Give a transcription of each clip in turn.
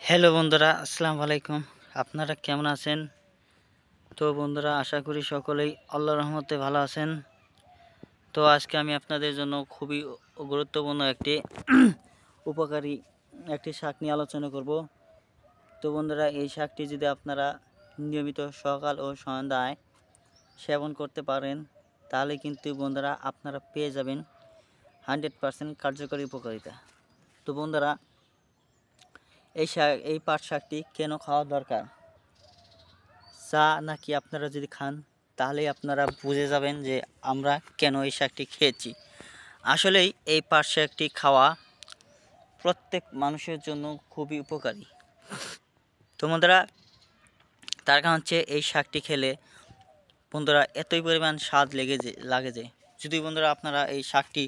Hello বন্ধুরা, আসসালামু আলাইকুম। আপনারা কেমন আছেন? তো বন্ধুরা, আশা করি সকলেই আল্লাহর রহমতে ভালো আছেন। তো আজকে আমি আপনাদের জন্য খুবই গুরুত্বপূর্ণ একটি উপকারী একটি শাক নিয়ে আলোচনা করব। তো বন্ধুরা, এই শাকটি যদি আপনারা নিয়মিত সকাল ও সন্ধ্যায় সেবন করতে পারেন, তাহলে কিন্তু বন্ধুরা আপনারা পেয়ে যাবেন 100% কার্যকরী উপকারিতা। তো বন্ধুরা, এই পাট শাকটি কেন খাওয়া দরকার, চা নাকি আপনারা যদি খান তাহলে আপনারা বুঝে যাবেন যে আমরা কেন এই শাকটি খেয়েছি। আসলেই এই পাট শাকটি খাওয়া প্রত্যেক মানুষের জন্য খুবই উপকারী। তো বন্ধুরা, তার কারণ হচ্ছে এই শাকটি খেলে বন্ধুরা এতই পরিমাণ স্বাদ লাগে যে যদি বন্ধুরা আপনারা এই শাকটি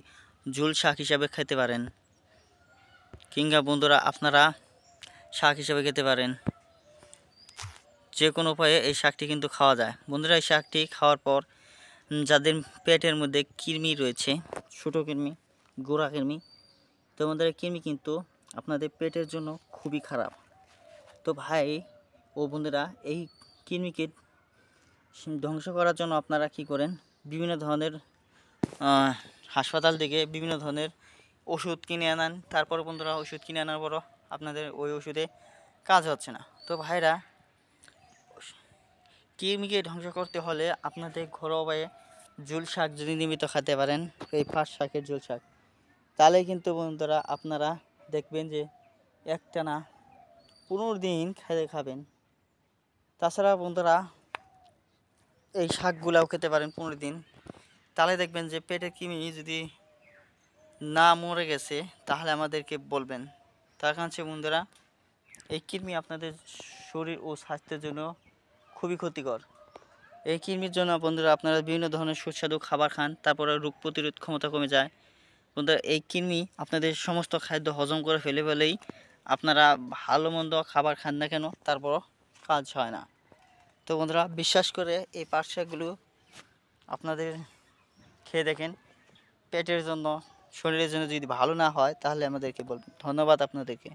ঝোল শাক হিসাবে খেতে পারেন, কিংবা বন্ধুরা আপনারা শাক হিসাবে খেতে পারেন, যে কোনো উপায়ে এই শাকটি কিন্তু খাওয়া যায়। বন্ধুরা, এই শাকটি খাওয়ার পর যাদের পেটের মধ্যে কৃমি রয়েছে, ছোটো কৃমি, গোড়া কৃমি, তো আমাদের কৃমি কিন্তু আপনাদের পেটের জন্য খুবই খারাপ। তো ভাই ও বন্ধুরা, এই কৃমিকে ধ্বংস করার জন্য আপনারা কি করেন, বিভিন্ন ধরনের হাসপাতাল থেকে বিভিন্ন ধরনের ওষুধ কিনে আনেন। তারপর বন্ধুরা, ওষুধ কিনে আনার পরও আপনাদের ওই ওষুধে কাজ হচ্ছে না। তো ভাইরা, কৃমিকে ধ্বংস করতে হলে আপনাদের ঘরোয়া ঝোল শাক যদি নিয়মিত খেতে পারেন, এই পাট শাকের ঝোল শাক, তাহলে কিন্তু বন্ধুরা আপনারা দেখবেন যে একটানা 15 দিন খেতে খাবেন। তাছাড়া বন্ধুরা, এই শাকগুলাও খেতে পারেন 15 দিন, তাহলে দেখবেন যে পেটের কৃমি যদি না মরে গেছে তাহলে আমাদেরকে বলবেন। তার কারণ হচ্ছে বন্ধুরা, এই কৃমি আপনাদের শরীর ও স্বাস্থ্যের জন্য খুবই ক্ষতিকর। এই কৃমির জন্য বন্ধুরা আপনারা বিভিন্ন ধরনের সুস্বাদু খাবার খান, তারপরে রোগ প্রতিরোধ ক্ষমতা কমে যায়। বন্ধুরা, এই কৃমি আপনাদের সমস্ত খাদ্য হজম করে ফেলেই আপনারা ভালো মন্দ খাবার খান না কেন, তারপরও কাজ হয় না। তো বন্ধুরা, বিশ্বাস করে এই পাট শাকগুলো আপনাদের খেয়ে দেখেন। পেটের জন্য, শরীরের জন্য যদি ভালো না হয় তাহলে আমাদেরকে বলবেন। ধন্যবাদ আপনাদেরকে।